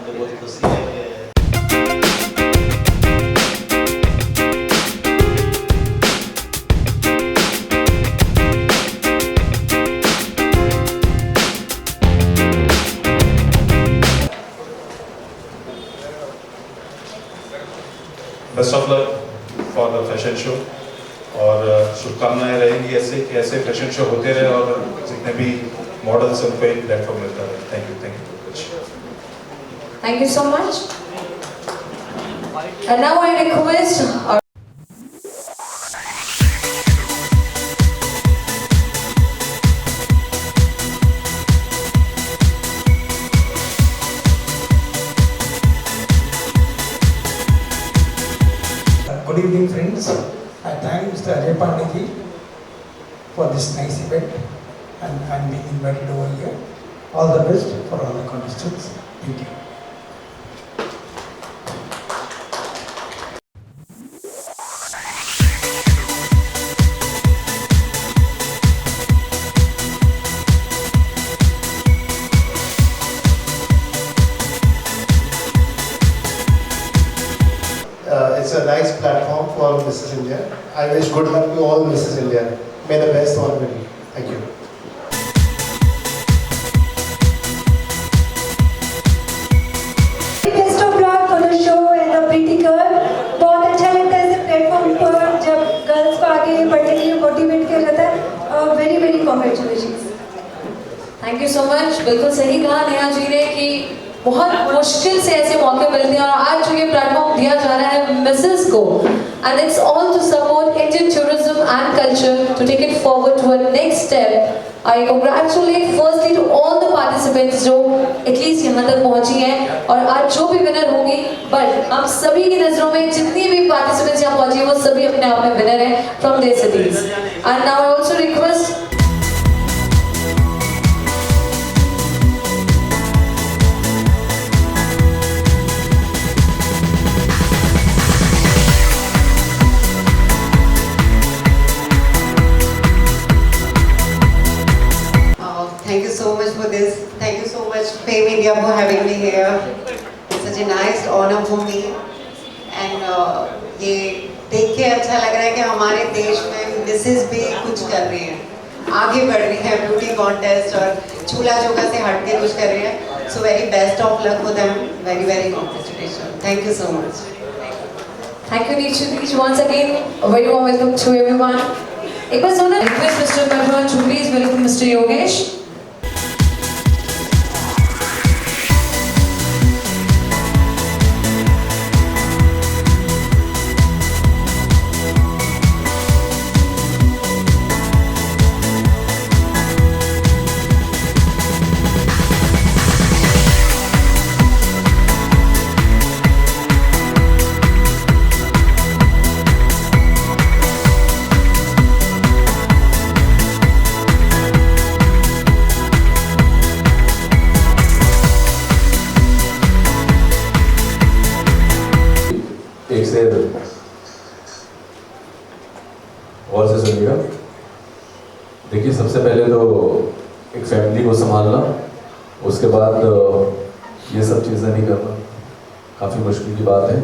मुझे बहुत खुशी है कि best of luck for the fashion show और शुभकामनाएं रहेंगी ऐसे कि ऐसे फैशन शो होते रहे और जितने भी मॉडल्स हैं उनको एक प्लेटफॉर्म मिलता रहे। Thank you very much. Thank you so much. And now I request our Good evening, friends. I thank Mr. Ajay Pandey for this nice event and I'm being invited over here. All the best for all the contestants. Thank you. It's a nice platform for Mrs. India. I wish good luck to all Mrs. India. May the best one win. Thank you. Best of luck for the show and the pretty girl. बहुत अच्छा लगता है इस platform पर जब girls को आगे बढ़ने के लिए मोटिवेट किया जाता है. Very very congratulations. Thank you so much. बिल्कुल सही कहा नेहा जी ने कि बहुत मुश्किल से ऐसे मौके मिलते हैं और आज जो ये प्लेटफॉर्म दिया जा रहा है मिसेस को and it's all to support Indian tourism and culture to take it forward to a next step. I congratulate firstly to all the participants जो एटलीस्ट यहाँ तक पहुंची हैं और आज जो भी विनर होगी, बट हम सभी की नजरों में जितनी भी पार्टिसिपेंट्स यहाँ पहुंची हैं वो सभी अपने आप में विनर हैं from their cities. And now I also request Thank you so much for this. Thank you so much, Fame India, for having me here. It's such a nice honor for me. And ये देख के अच्छा लग रहा है कि हमारे देश में मिसेस भी कुछ कर रही हैं, आगे बढ़ रही हैं, ब्यूटी कॉन्टेस्ट और चूल्हा चौका से हट के कुछ कर रही हैं. So very best of luck for them. Very very congratulations. Thank you so much. Thank you, Nishu. Once again, a very warm welcome to everyone. एक बार सुना request Mr. Pradhan to please welcome Mr. Yogesh. एक से और से सुनिएगा। देखिए, सबसे पहले तो एक फैमिली को संभालना, उसके बाद ये सब चीज़ें नहीं करना काफ़ी मुश्किल की बात है।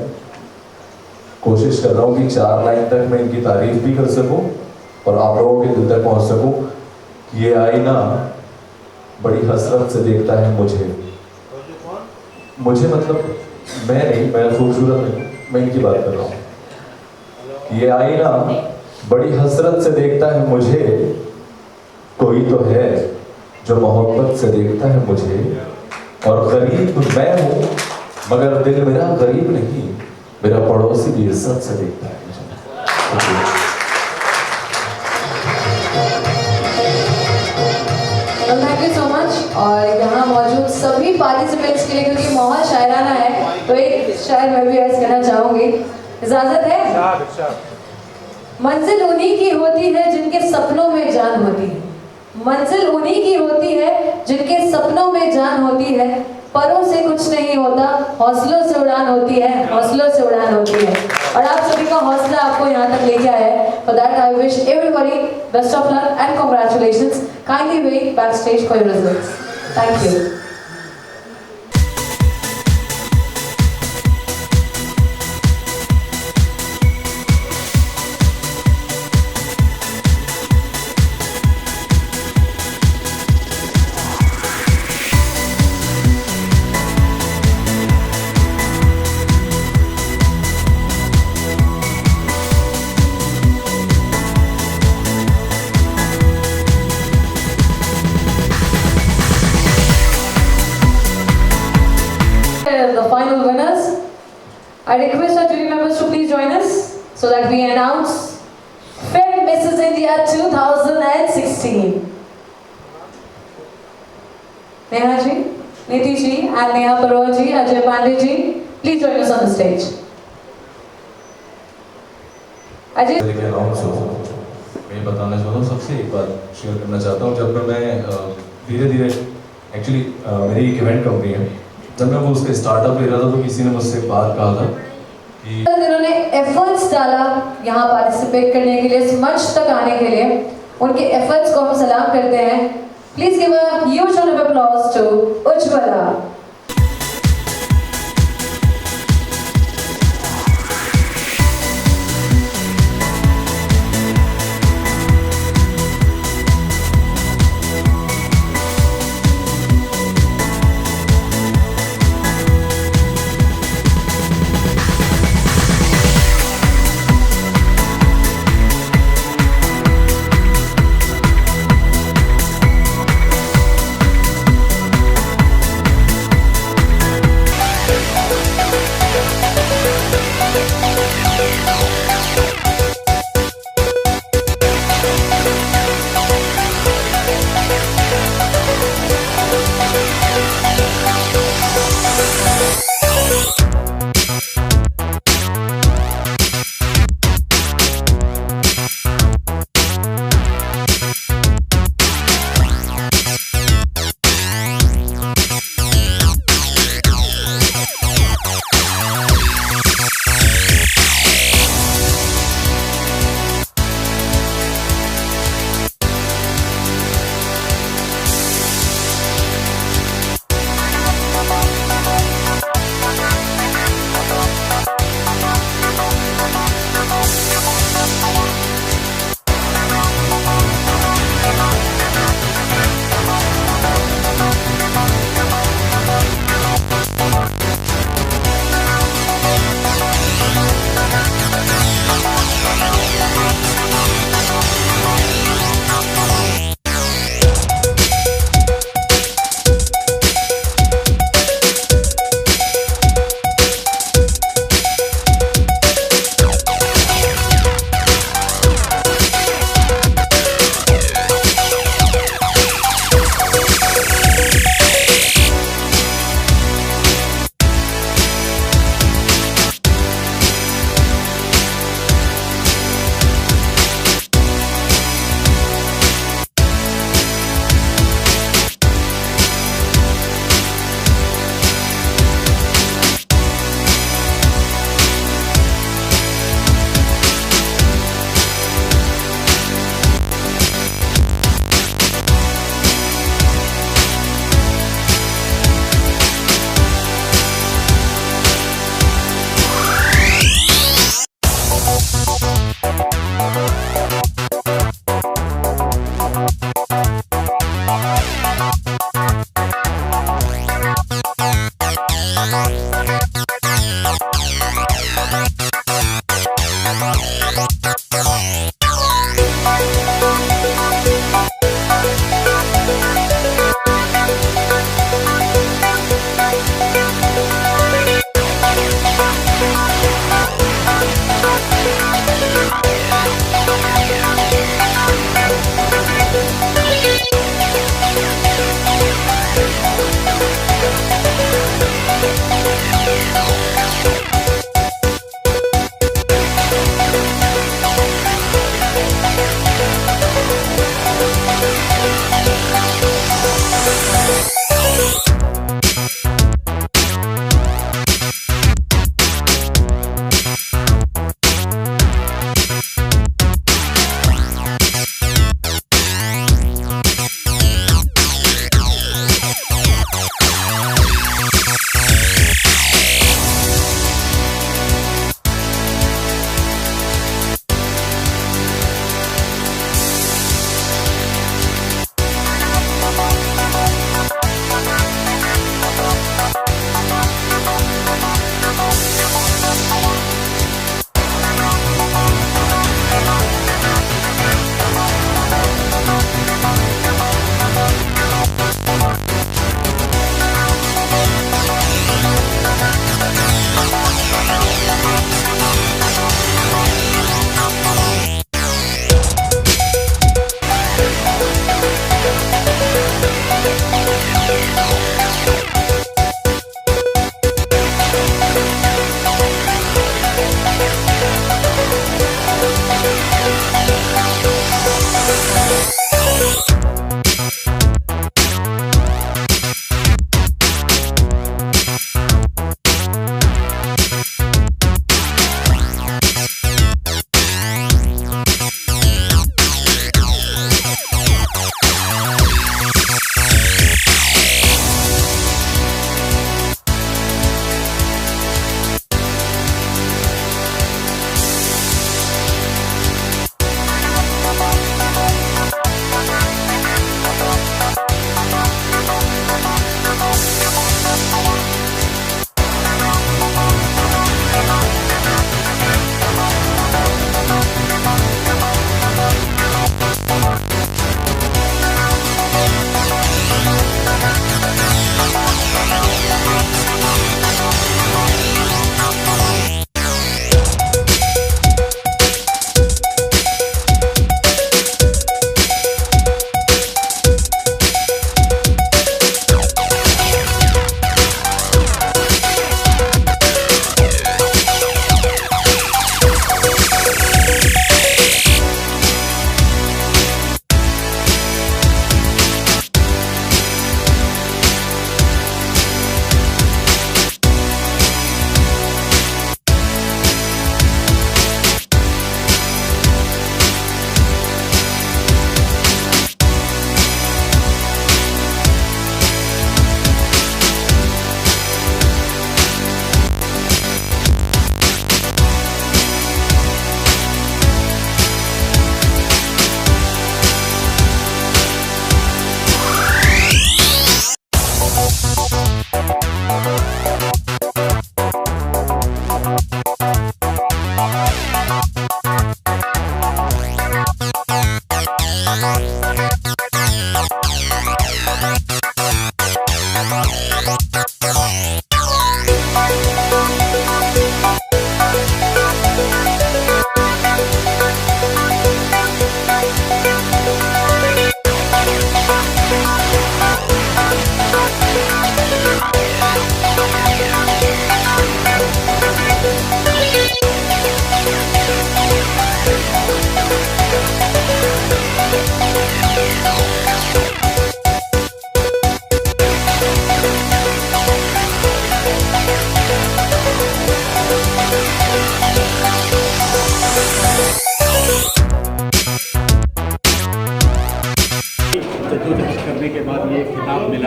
कोशिश कर रहा हूँ कि 4 लाइन तक मैं इनकी तारीफ भी कर सकूँ और आप लोगों के दिल तक पहुँच सकूँ। ये आईना बड़ी हसरत से देखता है मुझे मतलब मैं नहीं, मैं खूबसूरत नहीं, मैं इनकी बात कर रहा हूँ। ये आईना बड़ी हसरत से देखता है मुझे, कोई तो है जो मोहब्बत से देखता है मुझे, और गरीब मैं हूँ मगर दिल मेरा गरीब नहीं, मेरा पड़ोसी भी इज्जत से देखता है मुझे। Thank you so much. और यहाँ मौजूद सभी पार्टिसिपेंट्स के लिए, क्योंकि माहौल शायराना है, तो एक शायर मैं भी अर्ज करना चाहूंगी, इजाजत है? मंजिल उन्हीं की होती है जिनके सपनों में जान होती है, मंजिल उन्हीं की होती है जिनके सपनों में जान होती है, परों से कुछ नहीं होता, हौसलों से उड़ान होती है, हौसलों से उड़ान होती है। और आप सभी का हौसला आपको यहाँ तक लेके आया है। For that I wish everybody best of luck and congratulations. Kindly wait backstage for your results. Thank you. the final winners. I request our jury members to please join us so that we announce Fair Mrs. India 2016. Neha ji, Niti ji, and Neha Parwal ji, Ajay Pandey ji, please join us on the stage. Ajay. लेके announce हो मैं बताना चाहता हूँ सबसे एक बात share करना चाहता हूँ जब मैं धीरे धीरे एक्चुअली मेरी एक इवेंट कंपनी है जब मैं वो उसका स्टार्टअप ले रहा था तो किसी ने मुझसे बात कहा था कि जिन्होंने एफर्ट्स डाला यहाँ पार्टिसिपेट करने के लिए, इस मंच तक आने के लिए, उनके एफर्ट्स को हम सलाम करते हैं. Please give a huge round of applause to Ujjwala.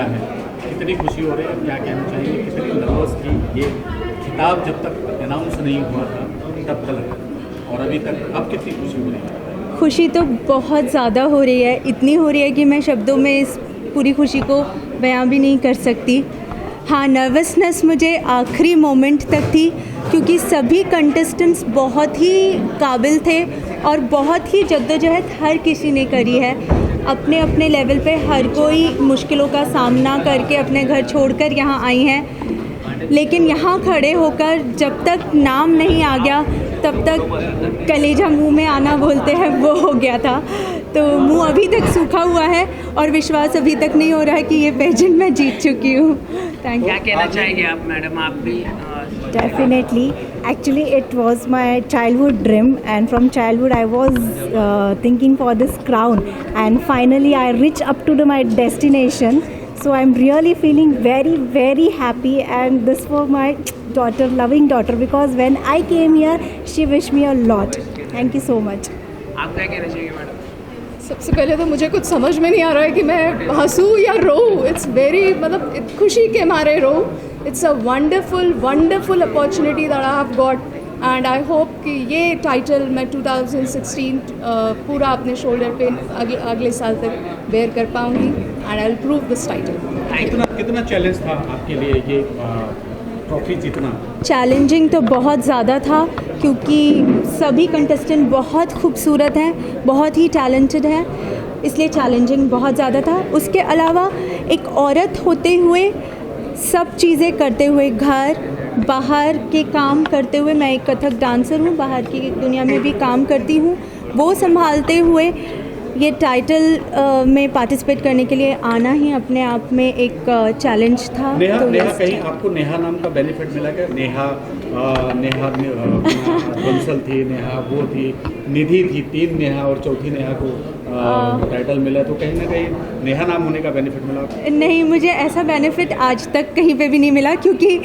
मिला है, कितनी खुशी हो रही है, क्या कहना चाहिए, कितनी नर्वस थी ये खिताब जब तक अनाउंस नहीं हुआ था तब तक, और अभी तक अब कितनी खुशी हो रही है? खुशी तो बहुत ज़्यादा हो रही है, इतनी हो रही है कि मैं शब्दों में इस पूरी खुशी को बयां भी नहीं कर सकती। हाँ, नर्वसनेस मुझे आखिरी मोमेंट तक थी क्योंकि सभी कंटेस्टेंट्स बहुत ही काबिल थे और बहुत ही जद्दोजहद हर किसी ने करी है। अपने अपने लेवल पे हर कोई मुश्किलों का सामना करके अपने घर छोड़कर यहाँ आई हैं, लेकिन यहाँ खड़े होकर जब तक नाम नहीं आ गया तब तक कलेजा मुंह में आना बोलते हैं वो हो गया था। तो मुंह अभी तक सूखा हुआ है और विश्वास अभी तक नहीं हो रहा है कि ये पेजेंट मैं जीत चुकी हूँ। Thank you. क्या कहना चाहेंगे आप मैडम? आप भी Definitely. Actually, it was my childhood dream, and from childhood I was thinking for this crown, and finally I reached up to my destination. So I'm really feeling very, very happy, and this for my daughter, loving daughter, because when I came here, she wished me a lot. Thank you so much. आप क्या कहना चाहेंगे madam? सबसे पहले तो मुझे कुछ समझ में नहीं आ रहा है कि मैं हंसूँ या रो। इट्स वेरी मतलब खुशी के मारे रो। It's a wonderful opportunity that I have got, and I hope कि ये टाइटल मैं 2016 पूरा अपने शोल्डर पे अगले साल तक बेयर कर पाऊँगी, and I will prove this title. कितना चैलेंज था आपके लिए ये ट्रॉफी जीतना? चैलेंजिंग तो बहुत ज़्यादा था क्योंकि सभी कंटेस्टेंट बहुत खूबसूरत हैं, बहुत ही टैलेंटेड हैं, इसलिए चैलेंजिंग बहुत ज़्यादा था। उसके अलावा एक औरत होते हुए सब चीज़ें करते हुए, घर बाहर के काम करते हुए, मैं एक कथक डांसर हूँ, बाहर की दुनिया में भी काम करती हूँ, वो संभालते हुए ये टाइटल में पार्टिसिपेट करने के लिए आना ही अपने आप में एक चैलेंज था। नेहा, तो नेहा कहीं आपको नेहा नाम का बेनिफिट मिला क्या? नेहा बंसल थी, नेहा वो थी, निधि थी, 3 नेहा और चौथी नेहा को टाइटल मिला, तो कहीं ना कहीं नेहा नाम होने का बेनिफिट मिला? नहीं, मुझे ऐसा बेनिफिट आज तक कहीं पे भी नहीं मिला क्योंकि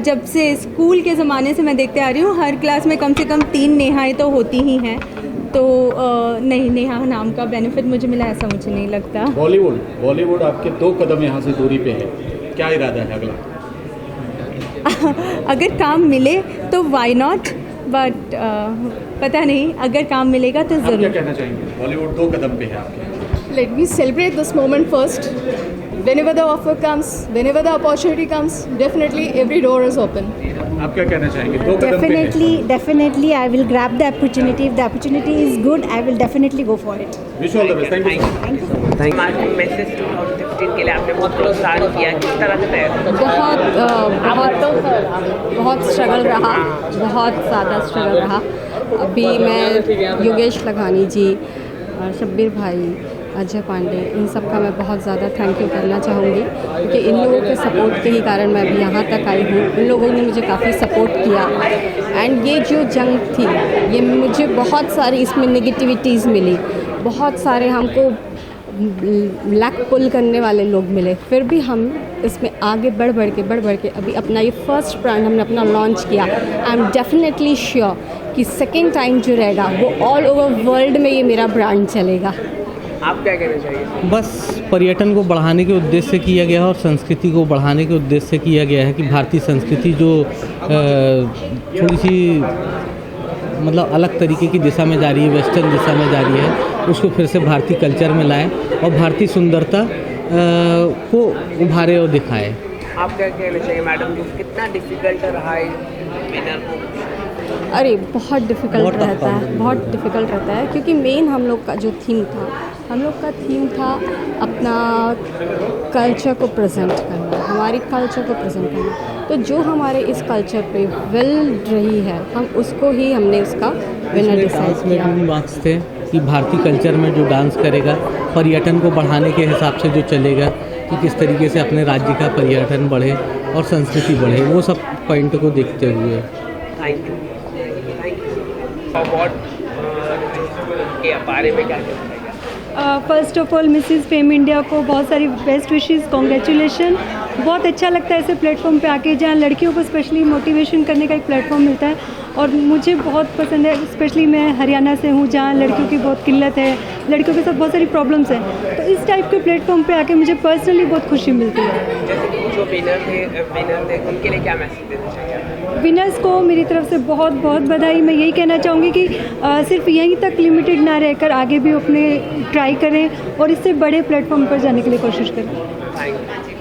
जब से स्कूल के ज़माने से मैं देखते आ रही हूँ हर क्लास में कम से कम 3 नेहाएँ तो होती ही हैं, तो नहीं, नेहा नाम का बेनिफिट मुझे मिला ऐसा मुझे नहीं लगता। बॉलीवुड आपके 2 कदम यहाँ से दूरी पे है, क्या इरादा है अगला? अगर काम मिले तो वाई नॉट, बट पता नहीं, अगर काम मिलेगा तो आप क्या ज़रूर। कहना चाहेंगे? बॉलीवुड 2 कदम पे है आपके। Let me celebrate this moment first. Whenever the offer comes, whenever the opportunity comes, definitely every door is open. आप क्या कहना चाहेंगे? 2 कदम पे है। Definitely, I will grab the opportunity. If the opportunity is good, I will definitely go for it. Wish all the best. Thank you. Message 2015 के लिए आपने बहुत प्रोत्साहन किया, किस तरह से तैयार? बहुत स्ट्रगल रहा, बहुत ज़्यादा स्ट्रगल रहा। अभी मैं योगेश लखानी जी, शब्बीर भाई, अजय पांडे, इन सब का मैं बहुत ज़्यादा थैंक यू करना चाहूँगी क्योंकि इन लोगों के सपोर्ट के ही कारण मैं अभी यहाँ तक आई हूँ। इन लोगों ने मुझे काफ़ी सपोर्ट किया, एंड ये जो जंग थी ये मुझे बहुत सारी इसमें नेगेटिविटीज़ मिली, बहुत सारे हमको लक पुल करने वाले लोग मिले, फिर भी हम इसमें आगे बढ़ के अभी अपना ये फर्स्ट ब्रांड हमने अपना लॉन्च किया। आई एम डेफिनेटली श्योर कि सेकेंड टाइम जो रहेगा वो ऑल ओवर वर्ल्ड में ये मेरा ब्रांड चलेगा। आप क्या कहना चाहिए? बस पर्यटन को बढ़ाने के उद्देश्य से किया गया है और संस्कृति को बढ़ाने के उद्देश्य से किया गया है कि भारतीय संस्कृति जो थोड़ी सी मतलब अलग तरीके की दिशा में जा रही है, वेस्टर्न दिशा में जा रही है, उसको फिर से भारतीय कल्चर में लाएं और भारतीय सुंदरता को उभारे और दिखाएं। आप क्या कहना चाहिए मैडम? कितना डिफिकल्ट रहा है विनर को? अरे बहुत डिफ़िकल्ट रहता है, बहुत डिफ़िकल्ट रहता है क्योंकि मेन हम लोग का जो थीम था अपना कल्चर को प्रेजेंट करना, हमारी कल्चर को प्रेजेंट करना। तो जो हमारे इस कल्चर पे वेल रही है हम उसको ही हमने उसका विनर डिसाइड किया। डांस में मार्क्स थे कि भारतीय कल्चर में जो डांस करेगा, पर्यटन को बढ़ाने के हिसाब से जो चलेगा कि किस तरीके से अपने राज्य का पर्यटन बढ़े और संस्कृति बढ़े, वो सब पॉइंट को देखते हुए। Thank you. अवार्ड के बारे में क्या कहना चाहिए? First of all Mrs fame India को बहुत सारी बेस्ट विशेस, कॉन्ग्रेचुलेशन। बहुत अच्छा लगता है ऐसे प्लेटफॉर्म पे आके जहाँ लड़कियों को स्पेशली मोटिवेशन करने का एक प्लेटफॉर्म मिलता है और मुझे बहुत पसंद है। स्पेशली मैं हरियाणा से हूँ जहाँ लड़कियों की बहुत किल्लत है, लड़कियों के साथ बहुत सारी प्रॉब्लम्स हैं, तो इस टाइप के प्लेटफॉर्म पे आके मुझे पर्सनली बहुत खुशी मिलती है। जैसे जो विनर थे उनके लिए क्या मैसेज देना चाहिए? विनर्स को मेरी तरफ से बहुत बहुत बधाई। मैं यही कहना चाहूँगी कि सिर्फ यहीं तक लिमिटेड ना रहकर आगे भी अपने ट्राई करें और इससे बड़े प्लेटफॉर्म पर जाने के लिए कोशिश करें।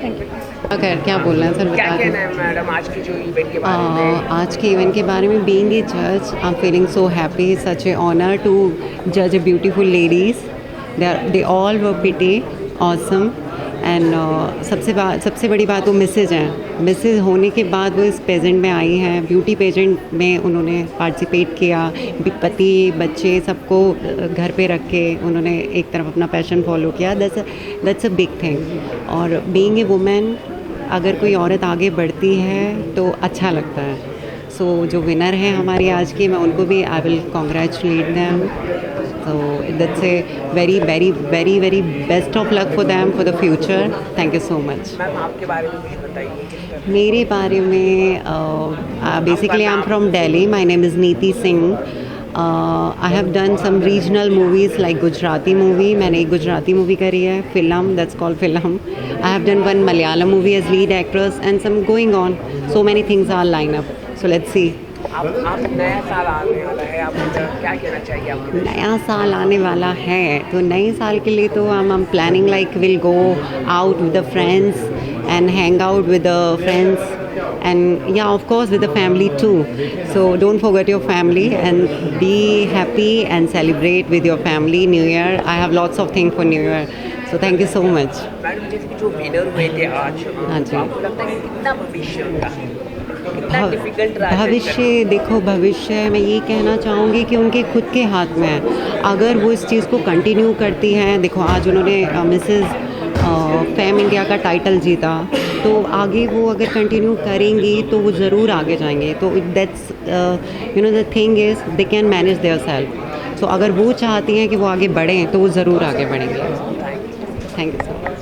Thank you. अगर क्या बोलना है सर, क्या कहना है मैडम आज की जो इवेंट के बारे में? आज के इवेंट के बारे में, बीइंग ए जज I am feeling so happy, such A honour to जज a beautiful ladies, they all were pretty, awesome and सबसे बड़ी बात वो मिसेज हैं। मिसेज होने के बाद वो इस पेजेंट में आई हैं, ब्यूटी पेजेंट में उन्होंने पार्टिसिपेट किया, पति बच्चे सबको घर पे रख के उन्होंने एक तरफ अपना पैशन फॉलो किया। That's a big thing. और बीइंग ए वुमेन अगर कोई औरत आगे बढ़ती है तो अच्छा लगता है। सो जो विनर हैं हमारी आज की, मैं उनको भी I will congratulate them. So that's a very best of luck for them for the future. Thank you so much. Ma'am आपके बारे में कुछ बताइए। मेरे बारे में basically I'm from Delhi. My name is Neeti Singh. I have done some regional movies like Gujarati movie. मैंने एक गुजराती मूवी करी है, film, that's called film. I have done one Malayalam movie as lead actress and some going on. So many things are lined up. So let's see. आप नया साल आने वाला है, आप क्या कहना चाहिए आपके? नया साल आने वाला है तो नए साल के लिए तो I'm planning like we'll go out with the friends and hang out with the friends and yeah, of course with the family too. So don't forget your family and be happy and celebrate with your family New Year. I have lots of things for New Year. So thank you so much. Madam जैसे जो winner हुए थे आज, आपको लगता है कि कितना भविष्य उनका, कितना डिफिकल्ट रहा? भविष्य देखो, भविष्य मैं ये कहना चाहूँगी कि उनके खुद के हाथ में है। अगर वो इस चीज़ को कंटिन्यू करती हैं, देखो आज उन्होंने मिसेस फेम इंडिया का टाइटल जीता, तो आगे वो अगर कंटिन्यू करेंगी तो वो ज़रूर आगे जाएंगे। तो that's the thing is they can manage their self. So अगर वो चाहती हैं कि वो आगे बढ़ें तो वो ज़रूर आगे बढ़ेंगे। Thank you so much.